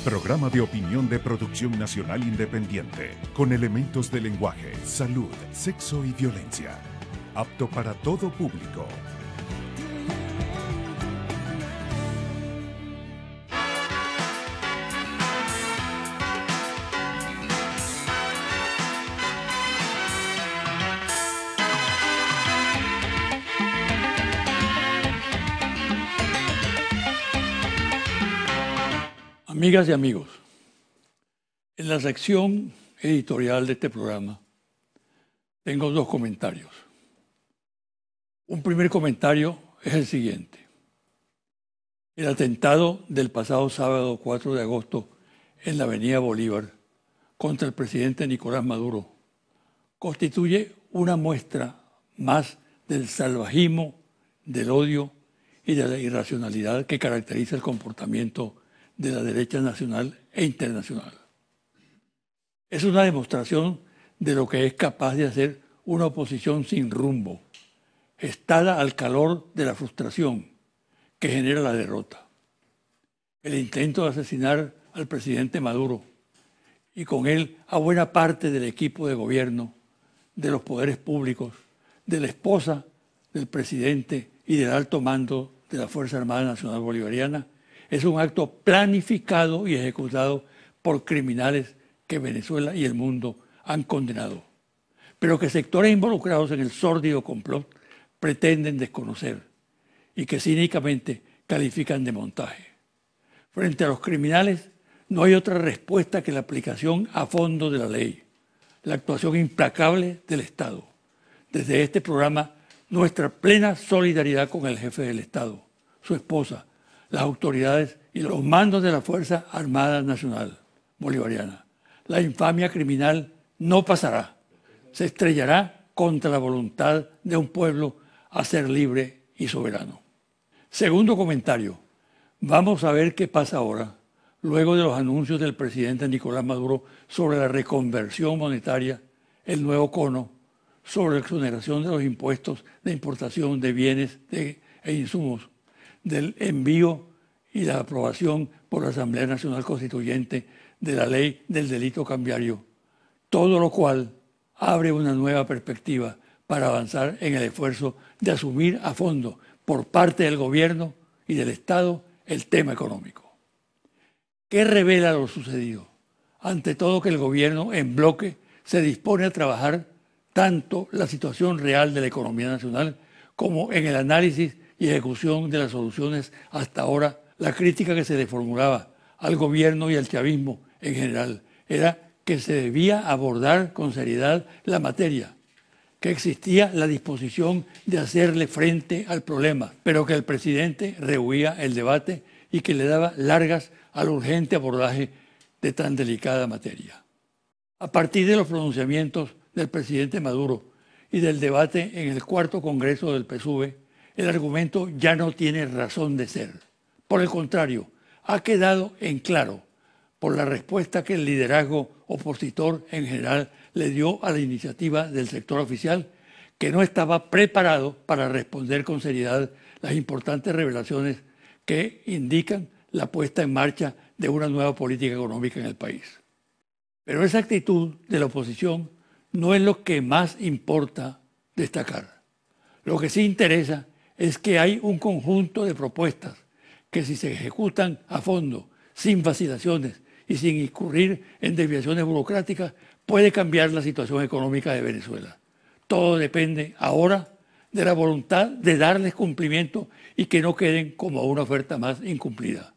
Programa de opinión de producción nacional independiente, con elementos de lenguaje, salud, sexo y violencia. Apto para todo público. Amigas y amigos, en la sección editorial de este programa tengo dos comentarios. Un primer comentario es el siguiente. El atentado del pasado sábado 4 de agosto en la avenida Bolívar contra el presidente Nicolás Maduro constituye una muestra más del salvajismo, del odio y de la irracionalidad que caracteriza el comportamiento de la derecha nacional e internacional. Es una demostración de lo que es capaz de hacer una oposición sin rumbo, gestada al calor de la frustración que genera la derrota. El intento de asesinar al presidente Maduro y con él a buena parte del equipo de gobierno, de los poderes públicos, de la esposa del presidente y del alto mando de la Fuerza Armada Nacional Bolivariana, es un acto planificado y ejecutado por criminales que Venezuela y el mundo han condenado, pero que sectores involucrados en el sórdido complot pretenden desconocer y que cínicamente califican de montaje. Frente a los criminales no hay otra respuesta que la aplicación a fondo de la ley, la actuación implacable del Estado. Desde este programa, nuestra plena solidaridad con el jefe del Estado, su esposa, las autoridades y los mandos de la Fuerza Armada Nacional Bolivariana. La infamia criminal no pasará, se estrellará contra la voluntad de un pueblo a ser libre y soberano. Segundo comentario, vamos a ver qué pasa ahora, luego de los anuncios del presidente Nicolás Maduro sobre la reconversión monetaria, el nuevo cono, sobre la exoneración de los impuestos de importación de bienes e insumos, del envío y la aprobación por la Asamblea Nacional Constituyente de la ley del delito cambiario, todo lo cual abre una nueva perspectiva para avanzar en el esfuerzo de asumir a fondo por parte del gobierno y del Estado el tema económico. ¿Qué revela lo sucedido? Ante todo, que el gobierno en bloque se dispone a trabajar tanto la situación real de la economía nacional como en el análisis y ejecución de las soluciones. Hasta ahora, la crítica que se le formulaba al gobierno y al chavismo en general era que se debía abordar con seriedad la materia, que existía la disposición de hacerle frente al problema, pero que el presidente rehuía el debate y que le daba largas al urgente abordaje de tan delicada materia. A partir de los pronunciamientos del presidente Maduro y del debate en el cuarto Congreso del PSUV, el argumento ya no tiene razón de ser. Por el contrario, ha quedado en claro por la respuesta que el liderazgo opositor en general le dio a la iniciativa del sector oficial, que no estaba preparado para responder con seriedad las importantes revelaciones que indican la puesta en marcha de una nueva política económica en el país. Pero esa actitud de la oposición no es lo que más importa destacar. Lo que sí interesa es que hay un conjunto de propuestas que, si se ejecutan a fondo, sin vacilaciones y sin incurrir en desviaciones burocráticas, puede cambiar la situación económica de Venezuela. Todo depende ahora de la voluntad de darles cumplimiento y que no queden como una oferta más incumplida.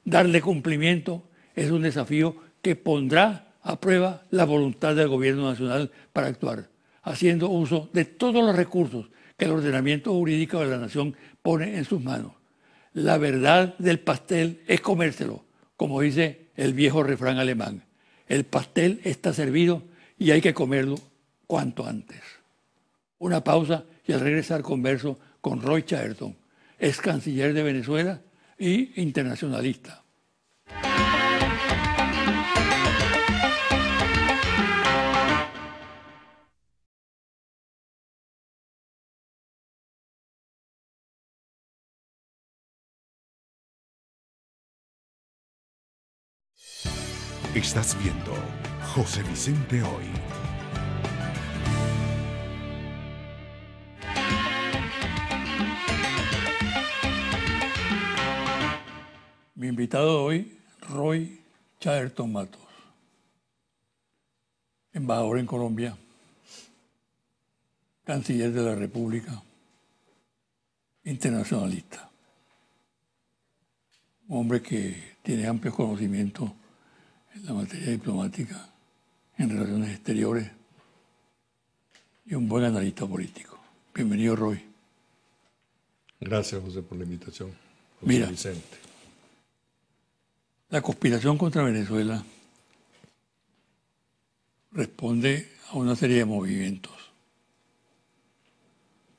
Darle cumplimiento es un desafío que pondrá a prueba la voluntad del gobierno nacional para actuar, haciendo uso de todos los recursos que el ordenamiento jurídico de la nación pone en sus manos. La verdad del pastel es comérselo, como dice el viejo refrán alemán. El pastel está servido y hay que comerlo cuanto antes. Una pausa y al regresar converso con Roy Chatterton, ex canciller de Venezuela y internacionalista. Estás viendo José Vicente Hoy. Mi invitado hoy, Roy Chatterton Matos, embajador en Colombia, canciller de la República, internacionalista, un hombre que tiene amplios conocimientos en la materia diplomática, en relaciones exteriores y un buen analista político. Bienvenido, Roy. Gracias, José, por la invitación. José Mira, Vicente. La conspiración contra Venezuela responde a una serie de movimientos.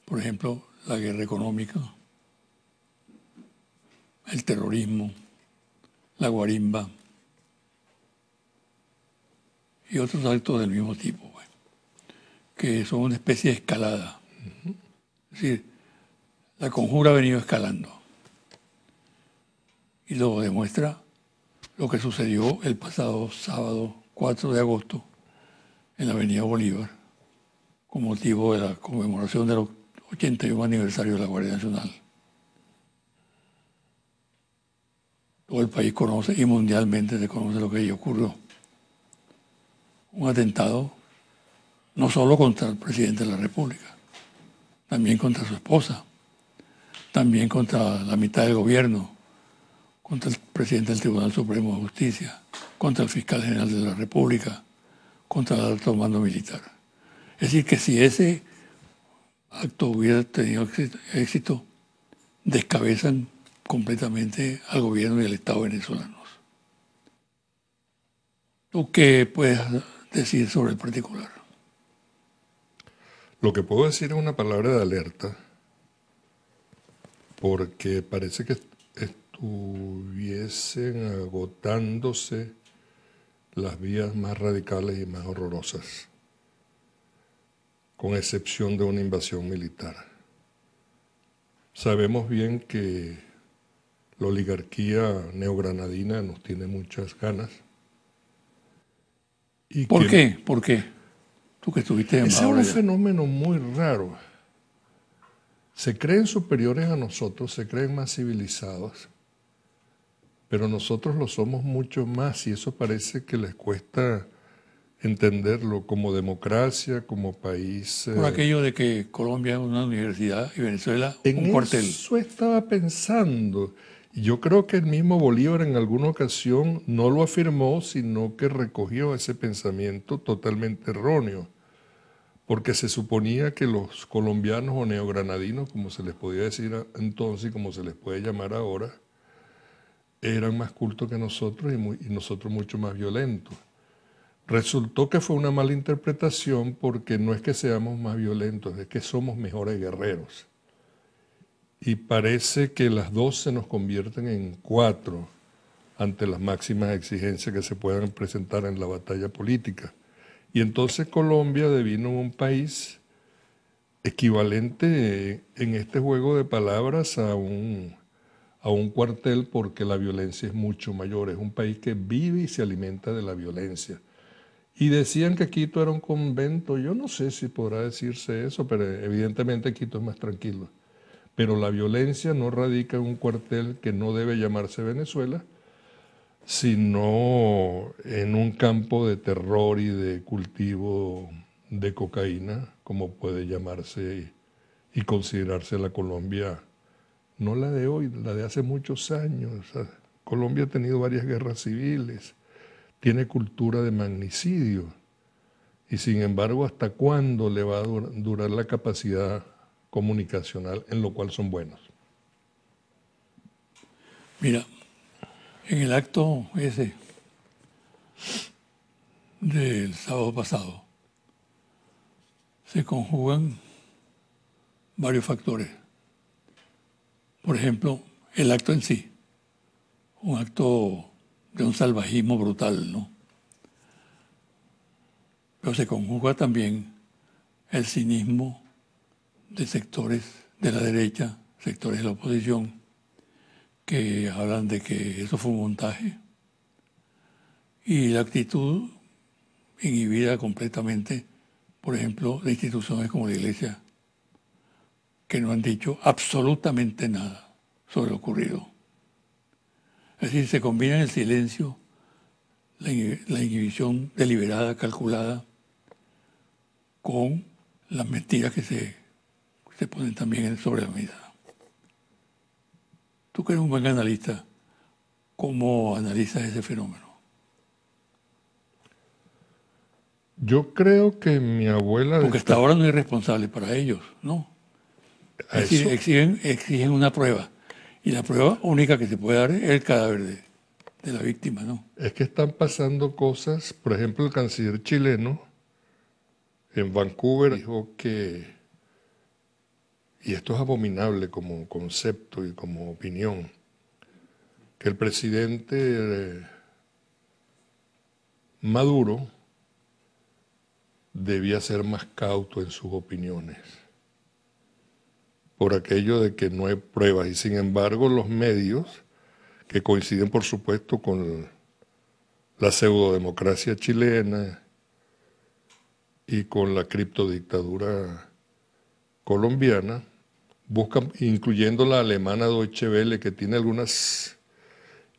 Por ejemplo, la guerra económica, el terrorismo, la guarimba y otros actos del mismo tipo, que son una especie de escalada. Es decir, la conjura ha venido escalando y lo demuestra lo que sucedió el pasado sábado 4 de agosto en la Avenida Bolívar con motivo de la conmemoración del 81 aniversario de la Guardia Nacional. Todo el país conoce y mundialmente se conoce lo que allí ocurrió. Un atentado no solo contra el presidente de la República, también contra su esposa, también contra la mitad del gobierno, contra el presidente del Tribunal Supremo de Justicia, contra el fiscal general de la República, contra el alto mando militar. Es decir, que si ese acto hubiera tenido éxito, descabezan completamente al gobierno y al Estado venezolanos. ¿Tú qué puedes decir sobre el particular? Lo que puedo decir es una palabra de alerta, porque parece que estuviesen agotándose las vías más radicales y más horrorosas, con excepción de una invasión militar. Sabemos bien que la oligarquía neogranadina nos tiene muchas ganas. Y ¿Por qué? ¿Por qué? Tú que estuviste en ese es un fenómeno muy raro. Se creen superiores a nosotros, se creen más civilizados, pero nosotros lo somos mucho más y eso parece que les cuesta entenderlo como democracia, como país. Por aquello de que Colombia es una universidad y Venezuela un cuartel. Eso estaba pensando. Y yo creo que el mismo Bolívar en alguna ocasión no lo afirmó, sino que recogió ese pensamiento totalmente erróneo, porque se suponía que los colombianos o neogranadinos, como se les podía decir entonces y como se les puede llamar ahora, eran más cultos que nosotros y nosotros mucho más violentos. Resultó que fue una mala interpretación porque no es que seamos más violentos, es que somos mejores guerreros. Y parece que las dos se nos convierten en 4 ante las máximas exigencias que se puedan presentar en la batalla política. Y entonces Colombia devino un país equivalente en este juego de palabras a un cuartel, porque la violencia es mucho mayor. Es un país que vive y se alimenta de la violencia. Y decían que Quito era un convento. Yo no sé si podrá decirse eso, pero evidentemente Quito es más tranquilo. Pero la violencia no radica en un cuartel que no debe llamarse Venezuela, sino en un campo de terror y de cultivo de cocaína, como puede llamarse y considerarse la Colombia, no la de hoy, la de hace muchos años. O sea, Colombia ha tenido varias guerras civiles, tiene cultura de magnicidio, y sin embargo, ¿hasta cuándo le va a durar la capacidad comunicacional, en lo cual son buenos? Mira, en el acto ese del sábado pasado se conjugan varios factores. Por ejemplo, el acto en sí, un acto de un salvajismo brutal, ¿no? Pero se conjuga también el cinismo de sectores de la derecha, sectores de la oposición, que hablan de que eso fue un montaje y la actitud inhibida completamente, por ejemplo, de instituciones como la Iglesia, que no han dicho absolutamente nada sobre lo ocurrido. Es decir, se combina el silencio, la inhibición deliberada, calculada, con las mentiras que se ponen también sobre la mesa. Tú que eres un buen analista, ¿cómo analizas ese fenómeno? Yo creo que mi abuela... Porque hasta ahora no es responsable para ellos, ¿no? Es decir, exigen una prueba. Y la prueba única que se puede dar es el cadáver de la víctima, ¿no? Es que están pasando cosas. Por ejemplo, el canciller chileno en Vancouver dijo que, y esto es abominable como concepto y como opinión, que el presidente Maduro debía ser más cauto en sus opiniones, por aquello de que no hay pruebas. Y sin embargo, los medios, que coinciden por supuesto con la pseudodemocracia chilena y con la criptodictadura colombiana, buscan, incluyendo la alemana Deutsche Welle, que tiene algunas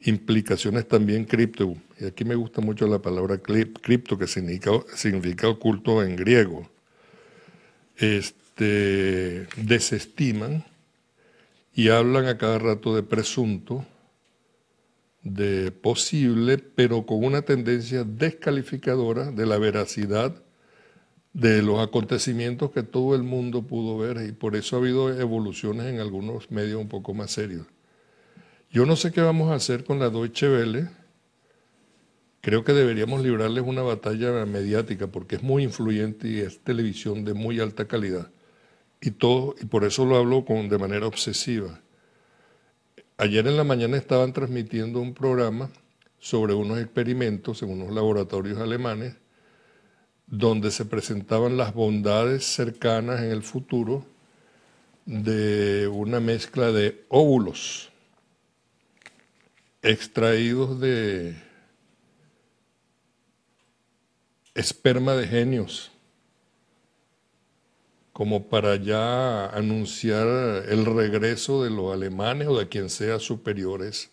implicaciones también cripto, y aquí me gusta mucho la palabra cripto, que significa oculto en griego, desestiman y hablan a cada rato de presunto, de posible, pero con una tendencia descalificadora de la veracidad de los acontecimientos que todo el mundo pudo ver, y por eso ha habido evoluciones en algunos medios un poco más serios. Yo no sé qué vamos a hacer con la Deutsche Welle. Creo que deberíamos librarles una batalla mediática porque es muy influyente y es televisión de muy alta calidad. Y por eso lo hablo de manera obsesiva. Ayer en la mañana estaban transmitiendo un programa sobre unos experimentos en unos laboratorios alemanes donde se presentaban las bondades cercanas en el futuro de una mezcla de óvulos extraídos de esperma de genios, como para ya anunciar el regreso de los alemanes o de quien sea superiores.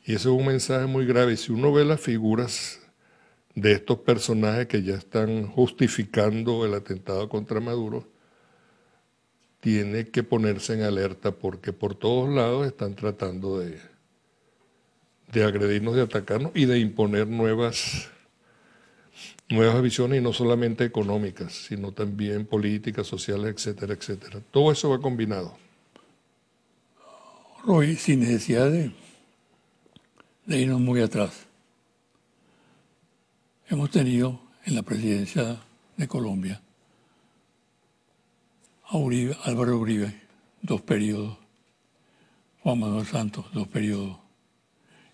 Y ese es un mensaje muy grave. Y si uno ve las figuras de estos personajes que ya están justificando el atentado contra Maduro, tiene que ponerse en alerta porque por todos lados están tratando de agredirnos, de atacarnos y de imponer nuevas visiones, y no solamente económicas, sino también políticas, sociales, etcétera, etcétera. Todo eso va combinado. Roy, sin necesidad de irnos muy atrás, hemos tenido en la presidencia de Colombia a Álvaro Uribe, 2 periodos, Juan Manuel Santos, 2 periodos,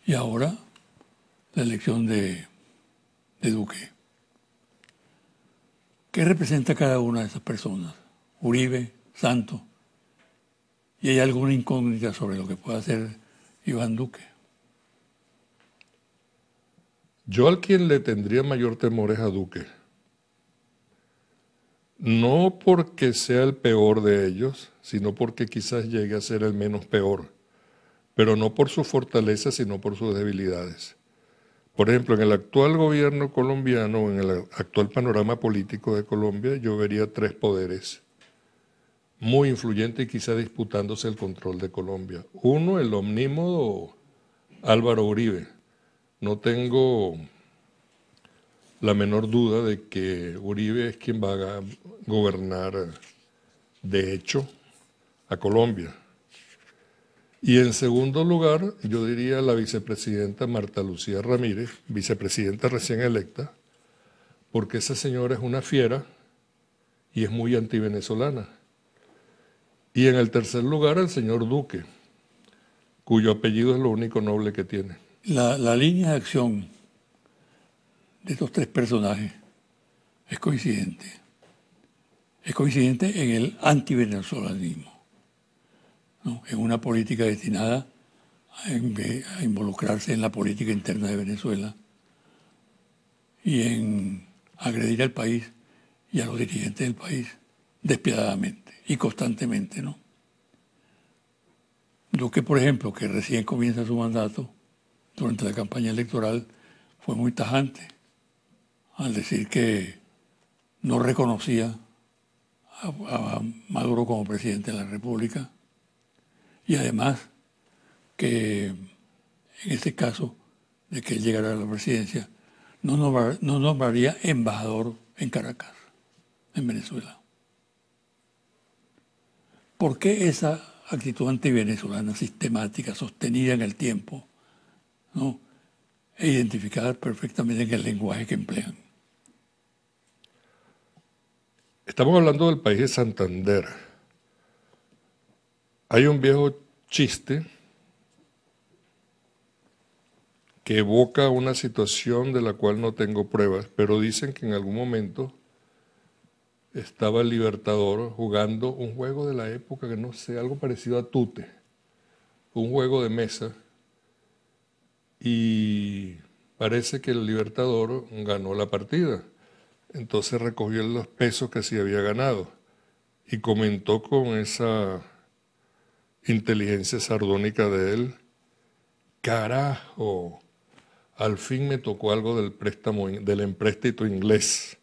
y ahora la elección de Duque. ¿Qué representa cada una de esas personas? Uribe, Santos. ¿Y hay alguna incógnita sobre lo que pueda hacer Iván Duque? Yo al quien le tendría mayor temor es a Duque. No porque sea el peor de ellos, sino porque quizás llegue a ser el menos peor. Pero no por su fortaleza, sino por sus debilidades. Por ejemplo, en el actual gobierno colombiano, en el actual panorama político de Colombia, yo vería 3 poderes muy influyentes y quizá disputándose el control de Colombia. Uno, el omnímodo Álvaro Uribe. No tengo la menor duda de que Uribe es quien va a gobernar, de hecho, a Colombia. Y en segundo lugar, yo diría la vicepresidenta Marta Lucía Ramírez, vicepresidenta recién electa, porque esa señora es una fiera y es muy antivenezolana. Y en el tercer lugar, el señor Duque, cuyo apellido es lo único noble que tiene. La línea de acción de estos 3 personajes es coincidente. Es coincidente en el antivenezolanismo, ¿no? En una política destinada a involucrarse en la política interna de Venezuela y en agredir al país y a los dirigentes del país despiadadamente y constantemente, ¿no? Duque, por ejemplo, que recién comienza su mandato, durante la campaña electoral, fue muy tajante al decir que no reconocía a Maduro como presidente de la República y además que en este caso de que él llegara a la presidencia no nombraría embajador en Caracas, en Venezuela. ¿Por qué esa actitud antivenezolana sistemática, sostenida en el tiempo, ¿no?, e identificada perfectamente en el lenguaje que emplean? Estamos hablando del país de Santander. Hay un viejo chiste que evoca una situación de la cual no tengo pruebas, pero dicen que en algún momento estaba el Libertador jugando un juego de la época que no sé, algo parecido a Tute, un juego de mesa, y parece que el Libertador ganó la partida. Entonces recogió los pesos que sí había ganado y comentó con esa inteligencia sardónica de él: carajo, al fin me tocó algo del préstamo, del empréstito inglés.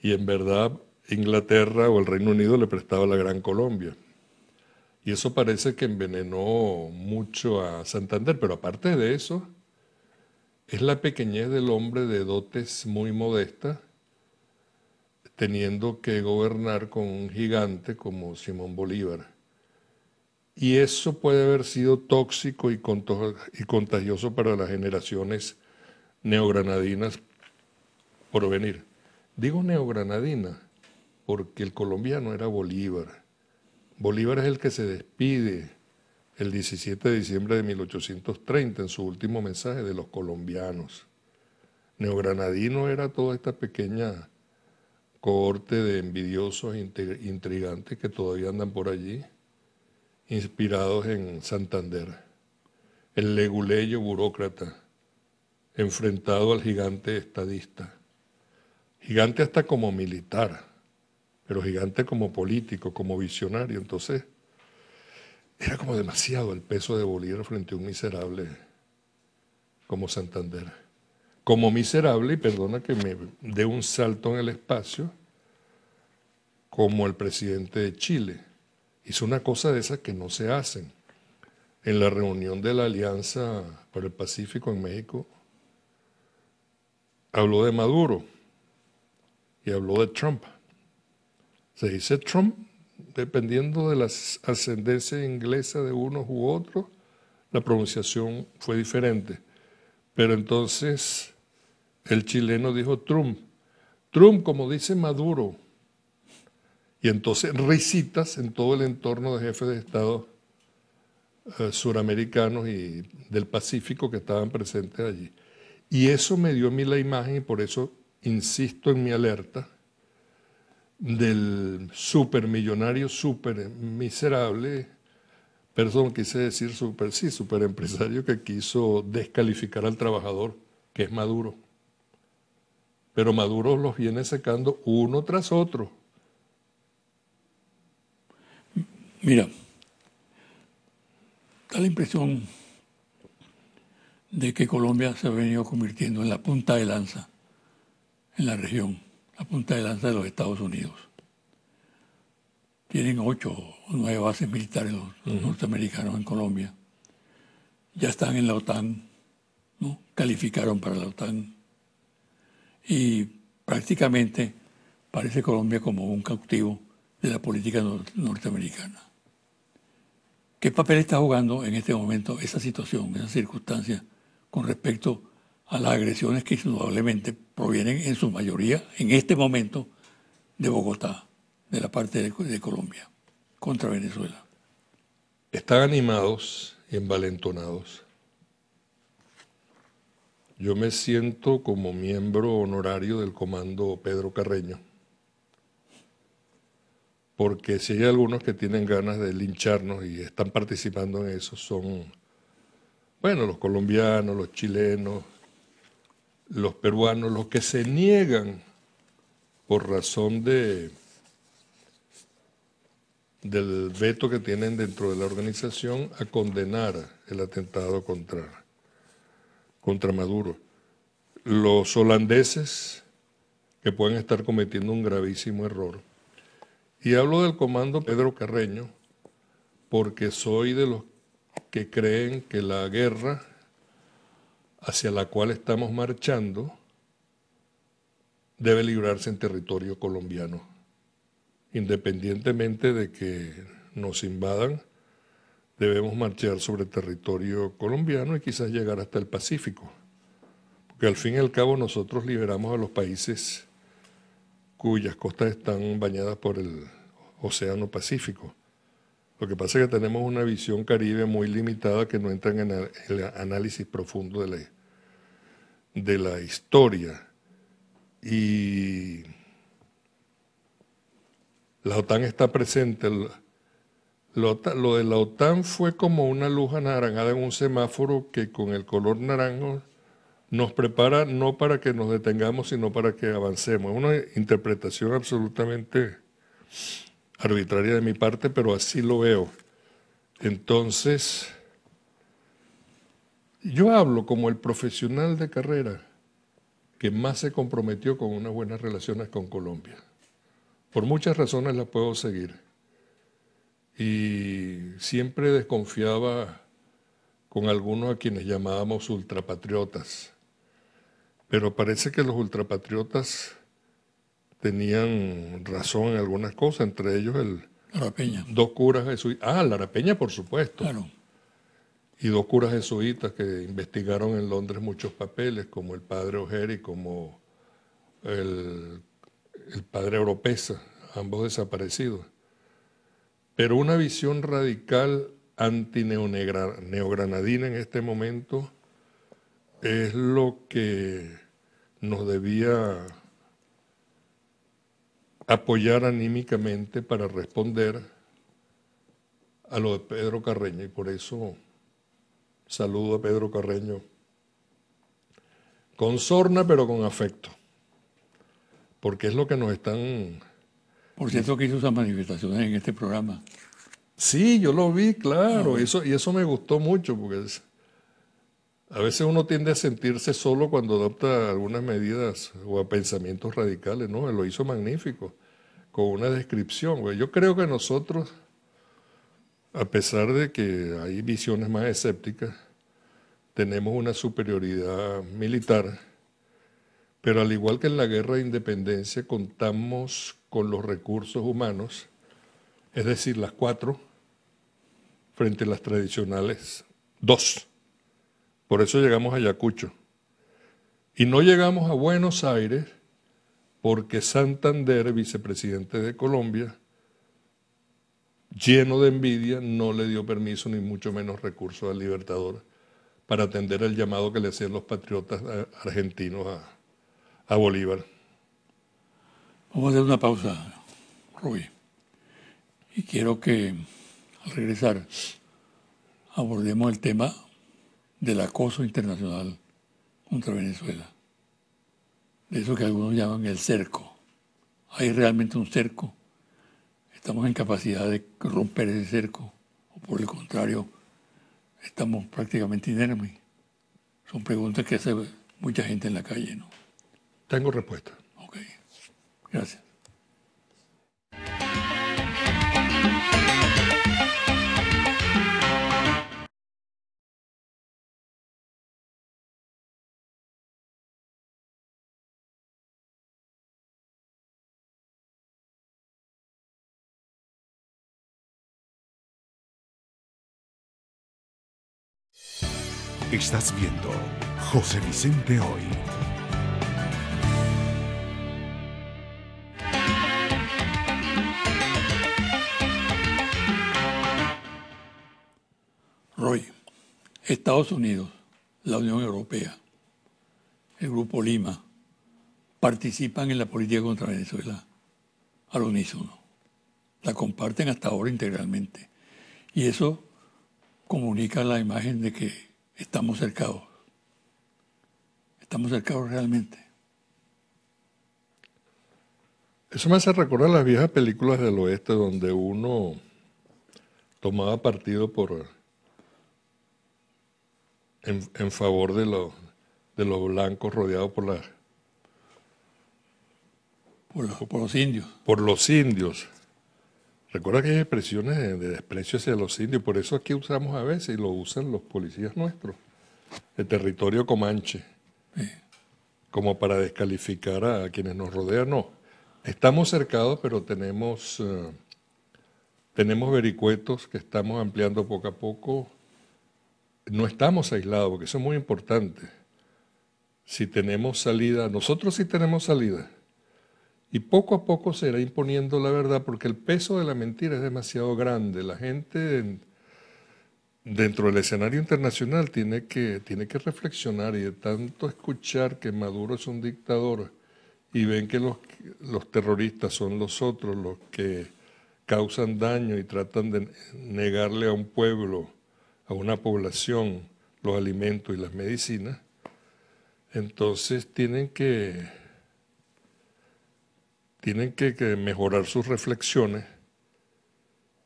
Y en verdad Inglaterra o el Reino Unido le prestaba la Gran Colombia. Y eso parece que envenenó mucho a Santander, pero aparte de eso, es la pequeñez del hombre de dotes muy modestas, teniendo que gobernar con un gigante como Simón Bolívar. Y eso puede haber sido tóxico y contagioso para las generaciones neogranadinas por venir. Digo neogranadina porque el colombiano era Bolívar. Bolívar es el que se despide el 17 de diciembre de 1830 en su último mensaje de los colombianos. Neogranadino era toda esta pequeña cohorte de envidiosos intrigantes que todavía andan por allí, inspirados en Santander. El leguleyo burócrata, enfrentado al gigante estadista. Gigante hasta como militar, pero gigante como político, como visionario. Entonces, era como demasiado el peso de Bolívar frente a un miserable como Santander. Como miserable, y perdona que me dé un salto en el espacio, como el presidente de Chile. Hizo una cosa de esas que no se hacen. En la reunión de la Alianza para el Pacífico en México, habló de Maduro y habló de Trump. Se dice Trump, dependiendo de la ascendencia inglesa de unos u otros, la pronunciación fue diferente. Pero entonces el chileno dijo Trump. Trump, como dice Maduro. Y entonces risitas en todo el entorno de jefes de Estado suramericanos y del Pacífico que estaban presentes allí. Y eso me dio a mí la imagen, y por eso insisto en mi alerta, del supermillonario, super miserable, perdón, quise decir super empresario, que quiso descalificar al trabajador, que es Maduro. Pero Maduro los viene secando uno tras otro. Mira, da la impresión de que Colombia se ha venido convirtiendo en la punta de lanza en la región, la punta de lanza de los Estados Unidos. Tienen 8 o 9 bases militares los norteamericanos en Colombia. Ya están en la OTAN, ¿no? Calificaron para la OTAN. Y prácticamente parece Colombia como un cautivo de la política norteamericana. ¿Qué papel está jugando en este momento esa situación, esa circunstancia, con respecto a las agresiones que indudablemente provienen en su mayoría, en este momento, de Bogotá, de la parte de Colombia, contra Venezuela? Están animados y envalentonados. Yo me siento como miembro honorario del Comando Pedro Carreño, porque si hay algunos que tienen ganas de lincharnos y están participando en eso, son, bueno, los colombianos, los chilenos, los peruanos, los que se niegan por razón del veto que tienen dentro de la organización a condenar el atentado contra Maduro. Los holandeses, que pueden estar cometiendo un gravísimo error. Y hablo del comando Pedro Carreño porque soy de los que creen que la guerra hacia la cual estamos marchando debe librarse en territorio colombiano, independientemente de que nos invadan. Debemos marchar sobre territorio colombiano y quizás llegar hasta el Pacífico, porque al fin y al cabo nosotros liberamos a los países cuyas costas están bañadas por el Océano Pacífico. Lo que pasa es que tenemos una visión caribe muy limitada que no entra en el análisis profundo de la historia. Y la OTAN está presente. Lo de la OTAN fue como una luz anaranjada en un semáforo que con el color naranjo nos prepara no para que nos detengamos, sino para que avancemos. Es una interpretación absolutamente arbitraria de mi parte, pero así lo veo. Entonces, yo hablo como el profesional de carrera que más se comprometió con unas buenas relaciones con Colombia. Por muchas razones las puedo seguir. Y siempre desconfiaba con algunos a quienes llamábamos ultrapatriotas. Pero parece que los ultrapatriotas tenían razón en algunas cosas, entre ellos Arapeña. dos curas jesuitas. Ah, Larapeña, por supuesto. Claro. Y dos curas jesuitas que investigaron en Londres muchos papeles, como el padre Ojeda y como el padre Oropesa, ambos desaparecidos. Pero una visión radical anti-neogranadina en este momento es lo que nos debía apoyar anímicamente para responder a lo de Pedro Carreño, y por eso saludo a Pedro Carreño con sorna pero con afecto, porque es lo que nos están... Por cierto que hizo esas manifestaciones en este programa. Sí, yo lo vi, claro, y eso me gustó mucho, porque a veces uno tiende a sentirse solo cuando adopta algunas medidas o a pensamientos radicales, ¿no? Él lo hizo magnífico, con una descripción. Güey. Yo creo que nosotros, a pesar de que hay visiones más escépticas, tenemos una superioridad militar, pero al igual que en la guerra de independencia contamos con los recursos humanos, es decir, las 4, frente a las tradicionales 2. Por eso llegamos a Ayacucho. Y no llegamos a Buenos Aires porque Santander, vicepresidente de Colombia, lleno de envidia, no le dio permiso ni mucho menos recursos al Libertador para atender el llamado que le hacían los patriotas argentinos a Bolívar. Vamos a hacer una pausa, Rubí. Y quiero que al regresar abordemos el tema del acoso internacional contra Venezuela. De eso que algunos llaman el cerco. ¿Hay realmente un cerco? ¿Estamos en capacidad de romper ese cerco? ¿O por el contrario, estamos prácticamente inermes? Son preguntas que hace mucha gente en la calle, ¿no? Tengo respuesta. Ok. Gracias. Estás viendo José Vicente Hoy. Roy, Estados Unidos, la Unión Europea, el Grupo Lima, participan en la política contra Venezuela al unísono. La comparten hasta ahora integralmente. Y eso comunica la imagen de que estamos cercados ¿Estamos cercados realmente? Eso me hace recordar las viejas películas del oeste donde uno tomaba partido en favor de los blancos rodeados Por los indios. por los indios. Recuerda que hay expresiones de desprecio hacia los indios, por eso aquí usamos a veces, y lo usan los policías nuestros, el territorio comanche, como para descalificar a quienes nos rodean. No, estamos cercados, pero tenemos vericuetos que estamos ampliando poco a poco. No estamos aislados, porque eso es muy importante. Si tenemos salida, nosotros sí tenemos salida. Y poco a poco se irá imponiendo la verdad, porque el peso de la mentira es demasiado grande. La gente dentro del escenario internacional tiene que reflexionar, y de tanto escuchar que Maduro es un dictador y ven que los terroristas son los otros, los que causan daño y tratan de negarle a un pueblo, a una población, los alimentos y las medicinas, entonces tienen que mejorar sus reflexiones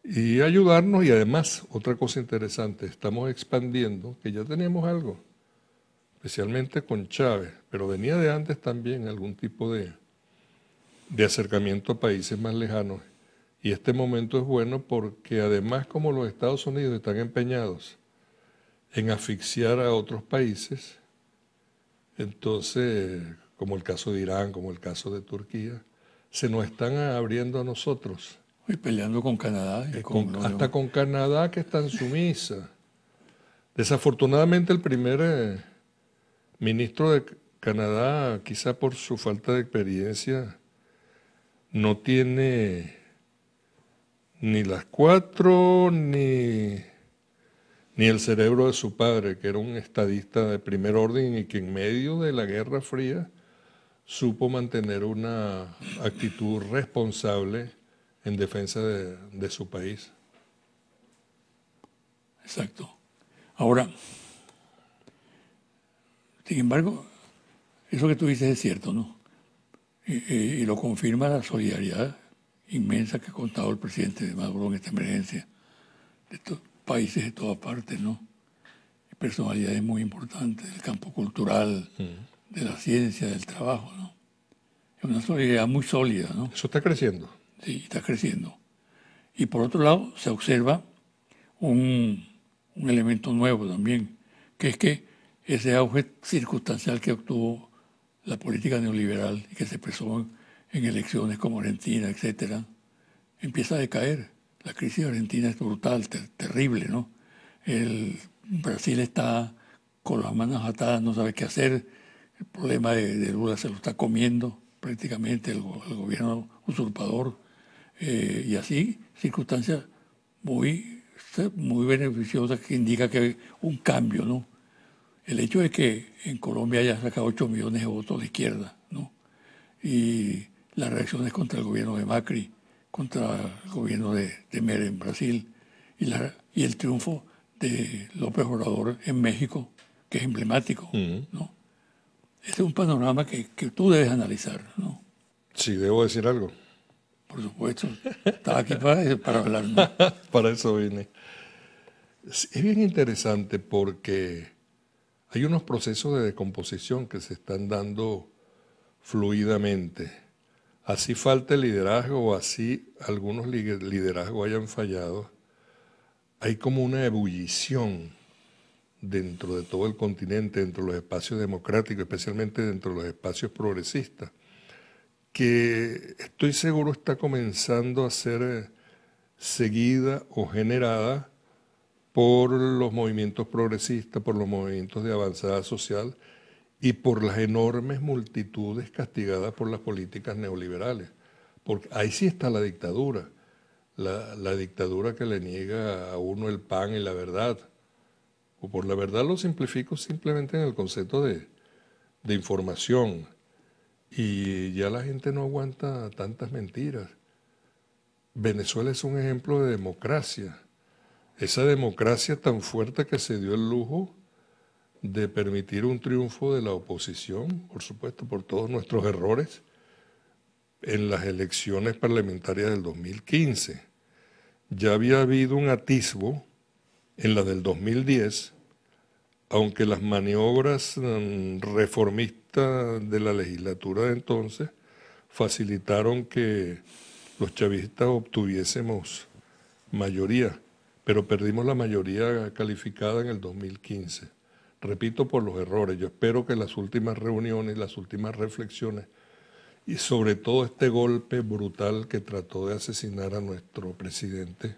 y ayudarnos. Y además, otra cosa interesante, estamos expandiendo, que ya teníamos algo, especialmente con Chávez, pero venía de antes también algún tipo de acercamiento a países más lejanos. Y este momento es bueno porque además, como los Estados Unidos están empeñados en asfixiar a otros países, entonces, como el caso de Irán, como el caso de Turquía, se nos están abriendo a nosotros. Y peleando con Canadá. Hasta con Canadá, que es tan sumisa. Desafortunadamente el primer ministro de Canadá, quizá por su falta de experiencia, no tiene ni las cuatro ni el cerebro de su padre, que era un estadista de primer orden y que en medio de la Guerra Fría supo mantener una actitud responsable en defensa de su país. Exacto. Ahora, sin embargo, eso que tú dices es cierto, ¿no? Y lo confirma la solidaridad inmensa que ha contado el presidente de Maduro en esta emergencia, de estos países de todas partes, ¿no? Y personalidades muy importantes del campo cultural, de la ciencia, del trabajo, ¿no? Es una solidaridad muy sólida, ¿no? Eso está creciendo. Sí, está creciendo. Y por otro lado, se observa un elemento nuevo también, que es que ese auge circunstancial que obtuvo la política neoliberal y que se expresó en elecciones como Argentina, etcétera, empieza a decaer. La crisis de Argentina es brutal, terrible, ¿no? Brasil está con las manos atadas, no sabe qué hacer. El problema de Lula se lo está comiendo prácticamente el gobierno usurpador. Y así, circunstancias muy beneficiosas que indican que hay un cambio, ¿no? El hecho de que en Colombia haya sacado 8 millones de votos de izquierda, ¿no? Y las reacciones contra el gobierno de Macri, contra el gobierno de Temer en Brasil, y el triunfo de López Obrador en México, que es emblemático, ¿no? Ese es un panorama que tú debes analizar, ¿no? Sí, debo decir algo. Por supuesto, estaba aquí para hablar, ¿no? Para eso vine. Es bien interesante porque hay unos procesos de descomposición que se están dando fluidamente. Así falta el liderazgo o así algunos liderazgos hayan fallado, hay como una ebullición dentro de todo el continente, dentro de los espacios democráticos, especialmente dentro de los espacios progresistas, que estoy seguro está comenzando a ser seguida o generada por los movimientos progresistas, por los movimientos de avanzada social y por las enormes multitudes castigadas por las políticas neoliberales. Porque ahí sí está la dictadura, la dictadura que le niega a uno el pan y la verdad. O por la verdad lo simplifico simplemente en el concepto de información. Y ya la gente no aguanta tantas mentiras. Venezuela es un ejemplo de democracia. Esa democracia tan fuerte que se dio el lujo de permitir un triunfo de la oposición, por supuesto, por todos nuestros errores, en las elecciones parlamentarias del 2015. Ya había habido un atisbo en la del 2010, aunque las maniobras reformistas de la legislatura de entonces facilitaron que los chavistas obtuviésemos mayoría, pero perdimos la mayoría calificada en el 2015. Repito, por los errores. Yo espero que las últimas reuniones, las últimas reflexiones y sobre todo este golpe brutal que trató de asesinar a nuestro presidente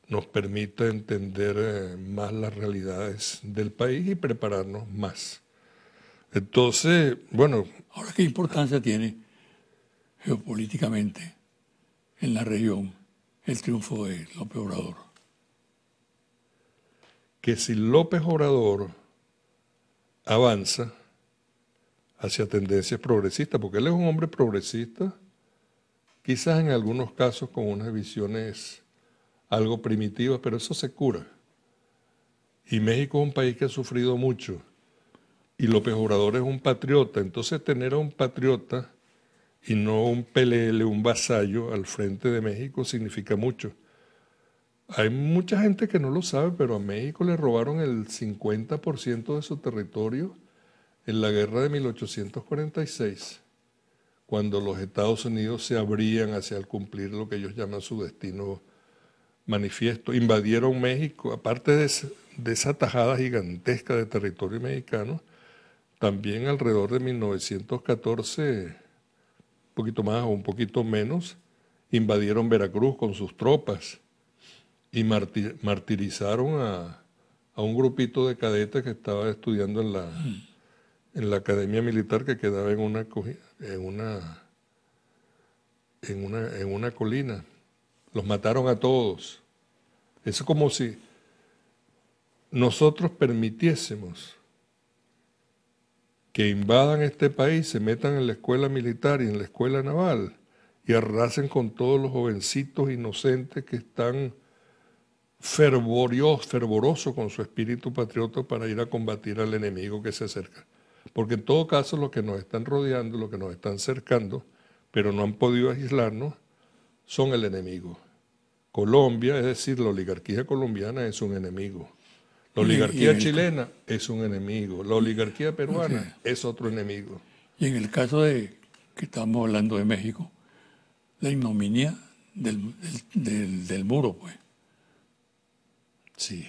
nos permita entender más las realidades del país y prepararnos más. Entonces, bueno... Ahora, ¿qué importancia tiene geopolíticamente en la región el triunfo de López Obrador? Que si López Obrador avanza hacia tendencias progresistas, porque él es un hombre progresista, quizás en algunos casos con unas visiones algo primitivas, pero eso se cura. Y México es un país que ha sufrido mucho, y López Obrador es un patriota, entonces tener a un patriota y no un PLL, un vasallo al frente de México significa mucho. Hay mucha gente que no lo sabe, pero a México le robaron el 50% de su territorio en la guerra de 1846, cuando los Estados Unidos se abrían hacia el cumplir lo que ellos llaman su destino manifiesto. Invadieron México, aparte de esa tajada gigantesca de territorio mexicano, también alrededor de 1914, un poquito más o un poquito menos, invadieron Veracruz con sus tropas y martirizaron a un grupito de cadetes que estaba estudiando en la academia militar que quedaba en una colina. Los mataron a todos. Es como si nosotros permitiésemos que invadan este país, se metan en la escuela militar y en la escuela naval y arrasen con todos los jovencitos inocentes que están fervorosos con su espíritu patriota para ir a combatir al enemigo que se acerca. Porque en todo caso los que nos están rodeando, los que nos están cercando, pero no han podido aislarnos, son el enemigo. Colombia, es decir, la oligarquía colombiana es un enemigo. La oligarquía chilena es un enemigo. La oligarquía peruana es otro enemigo. Y en el caso de que estamos hablando de México, la ignominia del muro, pues. Sí.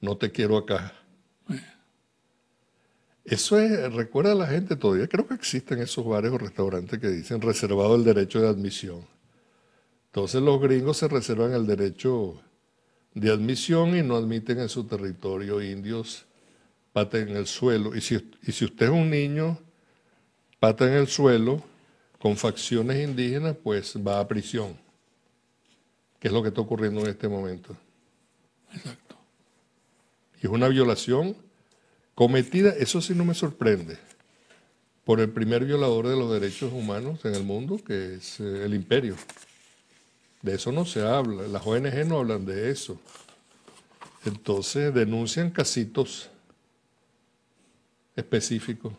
No te quiero acá. Eso es, recuerda a la gente todavía, creo que existen esos bares o restaurantes que dicen reservado el derecho de admisión. Entonces los gringos se reservan el derecho de admisión y no admiten en su territorio indios, pata en el suelo. Y si usted es un niño, pata en el suelo, con facciones indígenas, pues va a prisión, que es lo que está ocurriendo en este momento. Exacto. Y es una violación cometida, eso sí no me sorprende, por el primer violador de los derechos humanos en el mundo, que es el imperio. De eso no se habla, las ONG no hablan de eso. Entonces denuncian casitos específicos,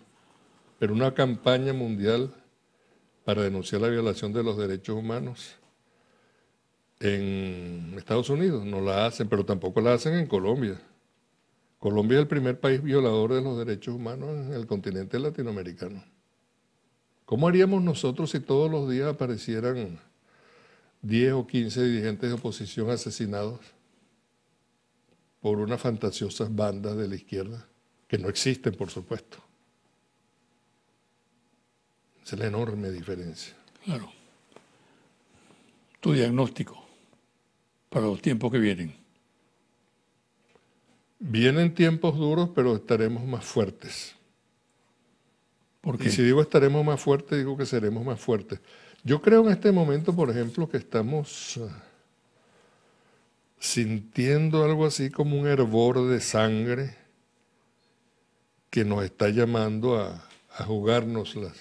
pero una campaña mundial para denunciar la violación de los derechos humanos en Estados Unidos no la hacen, pero tampoco la hacen en Colombia. Colombia es el primer país violador de los derechos humanos en el continente latinoamericano. ¿Cómo haríamos nosotros si todos los días aparecieran 10 o 15 dirigentes de oposición asesinados por unas fantasiosas bandas de la izquierda, que no existen, por supuesto? Esa es la enorme diferencia. Claro. Tu diagnóstico para los tiempos que vienen. Vienen tiempos duros, pero estaremos más fuertes. ¿Por qué? Y si digo estaremos más fuertes, digo que seremos más fuertes. Yo creo en este momento, por ejemplo, que estamos sintiendo algo así como un hervor de sangre que nos está llamando a jugárnoslas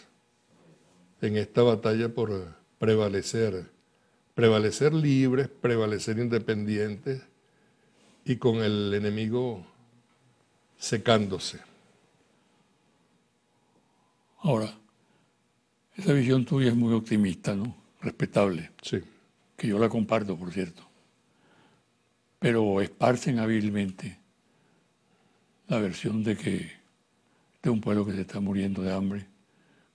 en esta batalla por prevalecer libres, prevalecer independientes y con el enemigo secándose. Ahora, esa visión tuya es muy optimista, ¿no? Respetable. Sí. Que yo la comparto, por cierto. Pero esparcen hábilmente la versión de que este es un pueblo que se está muriendo de hambre,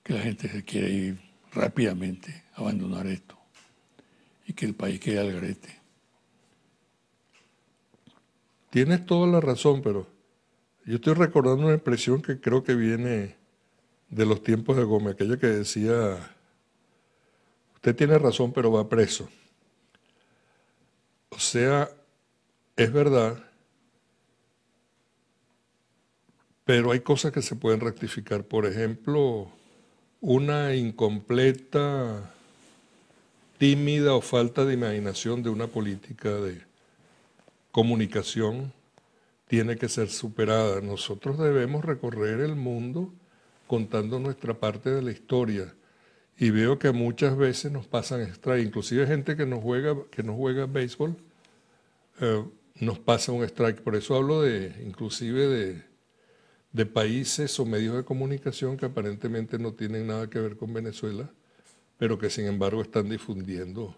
que la gente se quiere ir rápidamente a abandonar esto y que el país quede al garete. Tienes toda la razón, pero yo estoy recordando una expresión que creo que viene de los tiempos de Gómez, aquella que decía, usted tiene razón, pero va preso. O sea, es verdad, pero hay cosas que se pueden rectificar. Por ejemplo, una incompleta, tímida o falta de imaginación de una política de comunicación tiene que ser superada. Nosotros debemos recorrer el mundo contando nuestra parte de la historia. Y veo que muchas veces nos pasan strike, inclusive gente que no juega béisbol, nos pasa un strike. Por eso hablo inclusive de países o medios de comunicación que aparentemente no tienen nada que ver con Venezuela, pero que sin embargo están difundiendo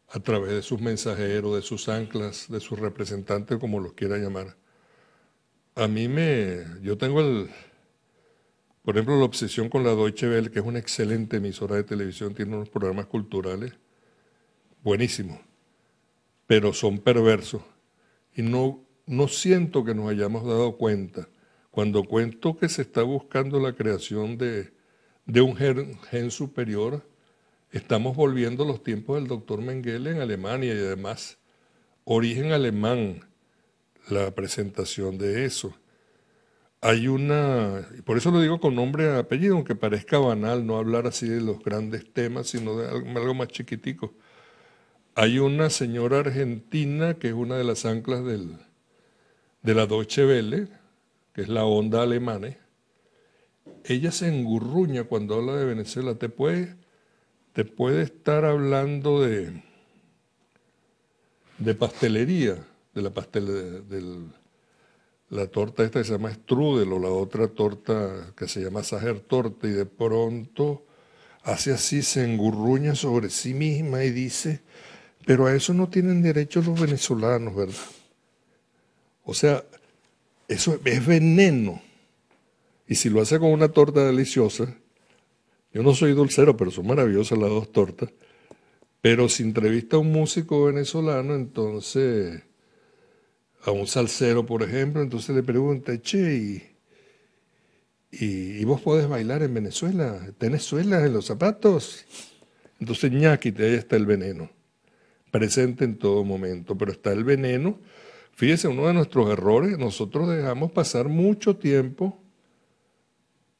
a través de sus mensajeros, de sus anclas, de sus representantes, como los quiera llamar. Yo tengo por ejemplo, la obsesión con la Deutsche Welle, que es una excelente emisora de televisión, tiene unos programas culturales buenísimos, pero son perversos. Y no siento que nos hayamos dado cuenta. Cuando cuento que se está buscando la creación de un gen superior, estamos volviendo a los tiempos del doctor Mengele en Alemania y además origen alemán, la presentación de eso. Y por eso lo digo con nombre y apellido, aunque parezca banal no hablar así de los grandes temas, sino de algo más chiquitico. Hay una señora argentina que es una de las anclas de la Deutsche Welle, que es la onda alemana. Ella se engurruña cuando habla de Venezuela. Te puede estar hablando de pastelería, la torta esta que se llama strudel o la otra torta que se llama Sacher-Torte, y de pronto hace así, se engurruña sobre sí misma y dice, pero a eso no tienen derecho los venezolanos, ¿verdad? O sea, eso es veneno. Y si lo hace con una torta deliciosa, yo no soy dulcero, pero son maravillosas las dos tortas, pero si entrevista a un músico venezolano, entonces a un salsero, por ejemplo, entonces le pregunta, che, ¿y vos podés bailar en Venezuela? ¿Tenés suelas en los zapatos? Entonces, ñáquite, ahí está el veneno, presente en todo momento, pero está el veneno. Fíjese, uno de nuestros errores, nosotros dejamos pasar mucho tiempo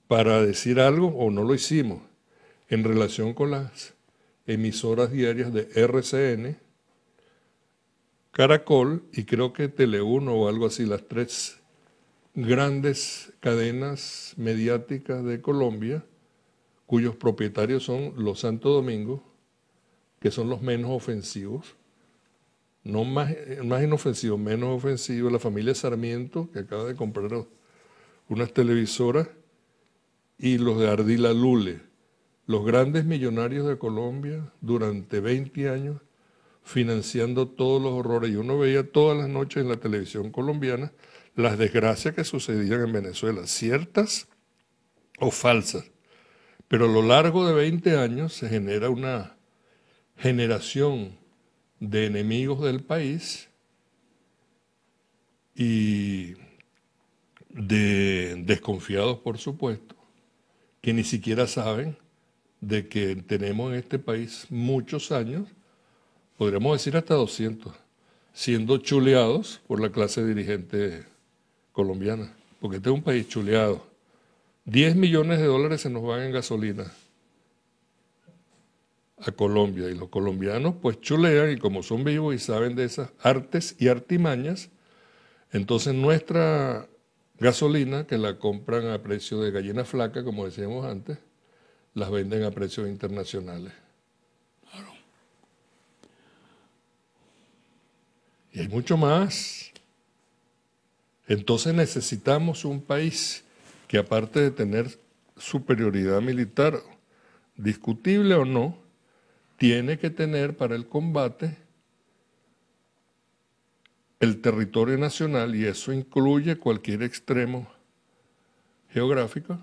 para decir algo o no lo hicimos en relación con las emisoras diarias de RCN, Caracol y creo que Tele1 o algo así, las tres grandes cadenas mediáticas de Colombia, cuyos propietarios son los Santo Domingo, que son los menos ofensivos, no más inofensivos, menos ofensivos, la familia Sarmiento, que acaba de comprar unas televisoras, y los de Ardila Lule, los grandes millonarios de Colombia durante 20 años, financiando todos los horrores. Y uno veía todas las noches en la televisión colombiana las desgracias que sucedían en Venezuela, ciertas o falsas. Pero a lo largo de 20 años se genera una generación de enemigos del país y de desconfiados, por supuesto, que ni siquiera saben de que tenemos en este país muchos años, podríamos decir hasta 200, siendo chuleados por la clase dirigente colombiana, porque este es un país chuleado. 10 millones de dólares se nos van en gasolina a Colombia, y los colombianos pues chulean, y como son vivos y saben de esas artes y artimañas, entonces nuestra gasolina, que la compran a precio de gallina flaca, como decíamos antes, las venden a precios internacionales. Claro. Y hay mucho más. Entonces necesitamos un país que, aparte de tener superioridad militar, discutible o no, tiene que tener para el combate el territorio nacional, y eso incluye cualquier extremo geográfico,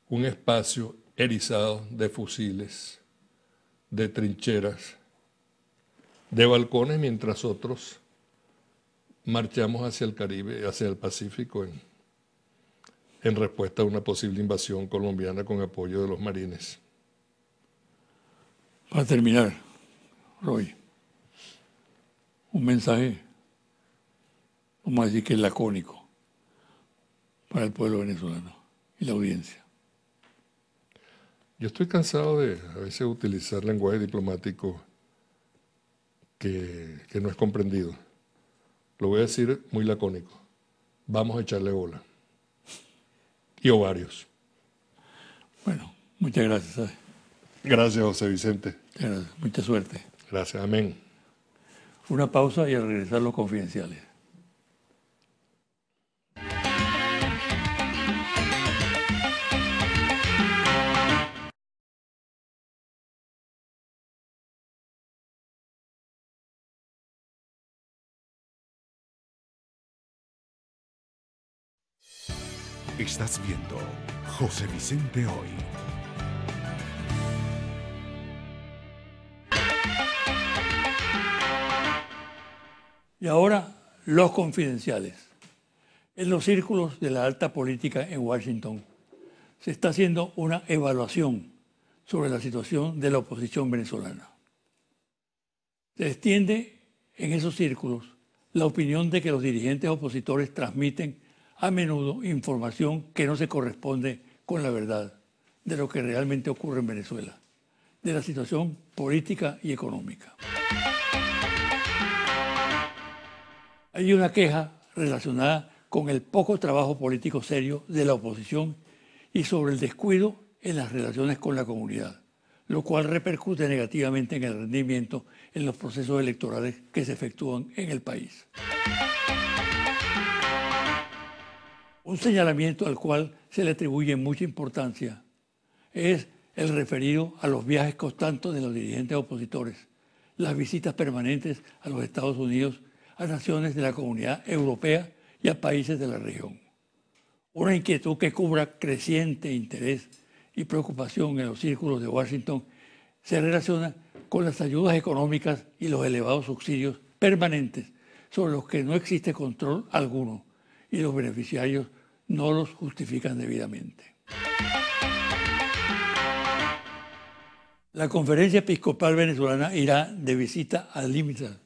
un espacio erizado de fusiles, de trincheras, de balcones, mientras otros marchamos hacia el Caribe, hacia el Pacífico, en respuesta a una posible invasión colombiana con apoyo de los marines. Para terminar, Roy, un mensaje, vamos a decir que es lacónico, para el pueblo venezolano y la audiencia. Yo estoy cansado de a veces utilizar lenguaje diplomático que no es comprendido. Lo voy a decir muy lacónico. Vamos a echarle bola. Y ovarios. Bueno, muchas gracias. ¿Sabes? Gracias, José Vicente. Gracias. Mucha suerte. Gracias, amén. Una pausa y al regresar los confidenciales. Estás viendo José Vicente Hoy. Y ahora, los confidenciales. En los círculos de la alta política en Washington se está haciendo una evaluación sobre la situación de la oposición venezolana. Se extiende en esos círculos la opinión de que los dirigentes opositores transmiten a menudo información que no se corresponde con la verdad de lo que realmente ocurre en Venezuela, de la situación política y económica. Hay una queja relacionada con el poco trabajo político serio de la oposición y sobre el descuido en las relaciones con la comunidad, lo cual repercute negativamente en el rendimiento en los procesos electorales que se efectúan en el país. Un señalamiento al cual se le atribuye mucha importancia es el referido a los viajes constantes de los dirigentes opositores, las visitas permanentes a los Estados Unidos, a naciones de la Comunidad Europea y a países de la región. Una inquietud que cubra creciente interés y preocupación en los círculos de Washington se relaciona con las ayudas económicas y los elevados subsidios permanentes sobre los que no existe control alguno y los beneficiarios no los justifican debidamente. La Conferencia Episcopal Venezolana irá de visita a Limita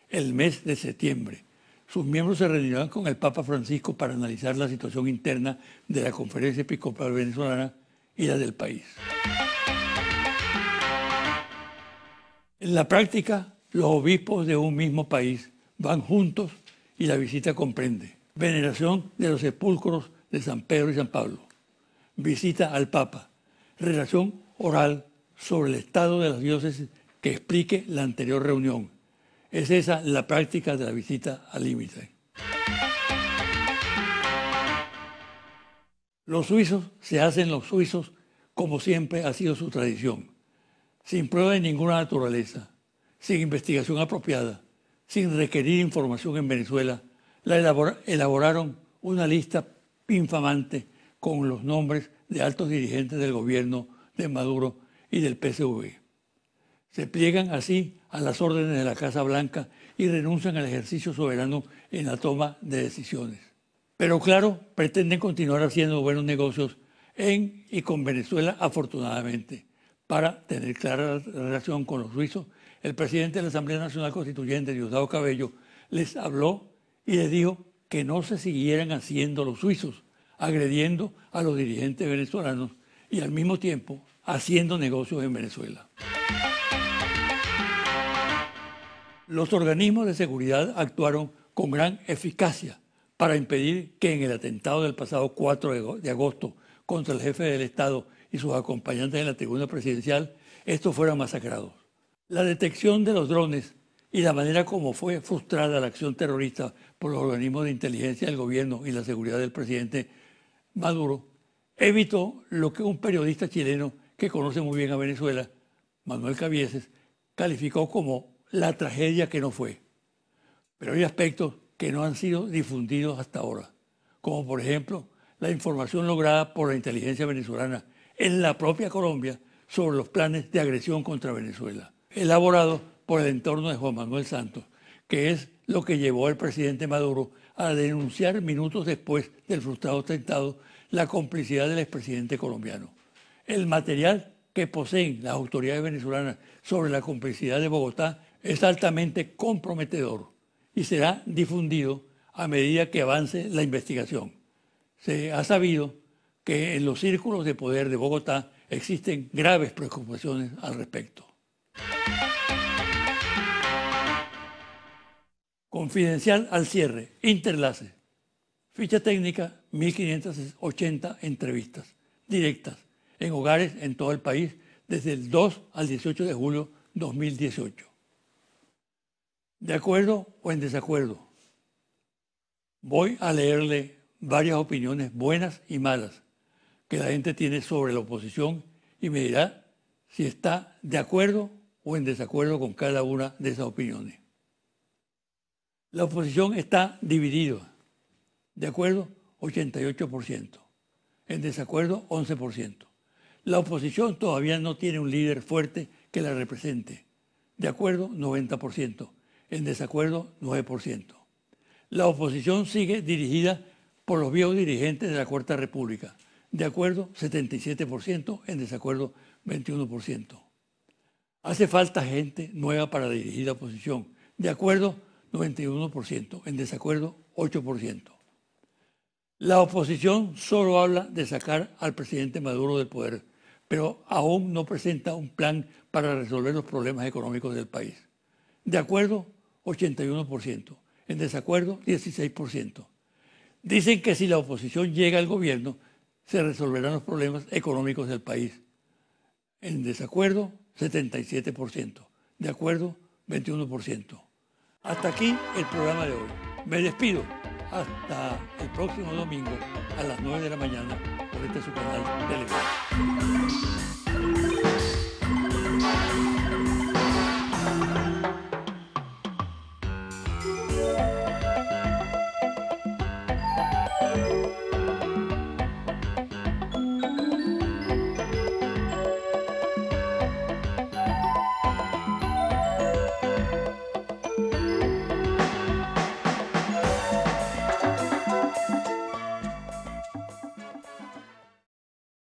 el mes de septiembre. Sus miembros se reunirán con el Papa Francisco para analizar la situación interna de la Conferencia Episcopal Venezolana y la del país. En la práctica, los obispos de un mismo país van juntos y la visita comprende veneración de los sepulcros de San Pedro y San Pablo, visita al Papa, relación oral sobre el estado de las diócesis que explique la anterior reunión. Es esa la práctica de la visita al límite. Los suizos se hacen los suizos como siempre ha sido su tradición, sin prueba de ninguna naturaleza, sin investigación apropiada, sin requerir información en Venezuela, elaboraron una lista infamante con los nombres de altos dirigentes del gobierno de Maduro y del PSV. Se pliegan así a las órdenes de la Casa Blanca y renuncian al ejercicio soberano en la toma de decisiones. Pero claro, pretenden continuar haciendo buenos negocios en y con Venezuela, afortunadamente. Para tener clara la relación con los suizos, el presidente de la Asamblea Nacional Constituyente, Diosdado Cabello, les habló y les dijo que no se siguieran haciendo los suizos, agrediendo a los dirigentes venezolanos y al mismo tiempo haciendo negocios en Venezuela. Los organismos de seguridad actuaron con gran eficacia para impedir que en el atentado del pasado 4 de agosto contra el jefe del Estado y sus acompañantes en la tribuna presidencial, estos fueran masacrados. La detección de los drones y la manera como fue frustrada la acción terrorista por los organismos de inteligencia del gobierno y la seguridad del presidente Maduro, evitó lo que un periodista chileno que conoce muy bien a Venezuela, Manuel Cabieses, calificó como la tragedia que no fue. Pero hay aspectos que no han sido difundidos hasta ahora, como por ejemplo la información lograda por la inteligencia venezolana en la propia Colombia sobre los planes de agresión contra Venezuela, elaborados por el entorno de Juan Manuel Santos, que es lo que llevó al presidente Maduro a denunciar minutos después del frustrado atentado la complicidad del expresidente colombiano. El material que poseen las autoridades venezolanas sobre la complicidad de Bogotá es altamente comprometedor y será difundido a medida que avance la investigación. Se ha sabido que en los círculos de poder de Bogotá existen graves preocupaciones al respecto. Confidencial al cierre, Interlace. Ficha técnica, 1.580 entrevistas directas en hogares en todo el país desde el 2 al 18 de julio 2018. ¿De acuerdo o en desacuerdo? Voy a leerle varias opiniones buenas y malas que la gente tiene sobre la oposición y me dirá si está de acuerdo o en desacuerdo con cada una de esas opiniones. La oposición está dividida. De acuerdo, 88%. En desacuerdo, 11%. La oposición todavía no tiene un líder fuerte que la represente. De acuerdo, 90%. En desacuerdo, 9%. La oposición sigue dirigida por los viejos dirigentes de la Cuarta República. De acuerdo, 77%. En desacuerdo, 21%. Hace falta gente nueva para dirigir la oposición. De acuerdo, 91%. En desacuerdo, 8%. La oposición solo habla de sacar al presidente Maduro del poder, pero aún no presenta un plan para resolver los problemas económicos del país. De acuerdo, 81%. En desacuerdo, 16%. Dicen que si la oposición llega al gobierno, se resolverán los problemas económicos del país. En desacuerdo, 77%. De acuerdo, 21%. Hasta aquí el programa de hoy. Me despido. Hasta el próximo domingo a las 9 de la mañana por este su canal Telegram.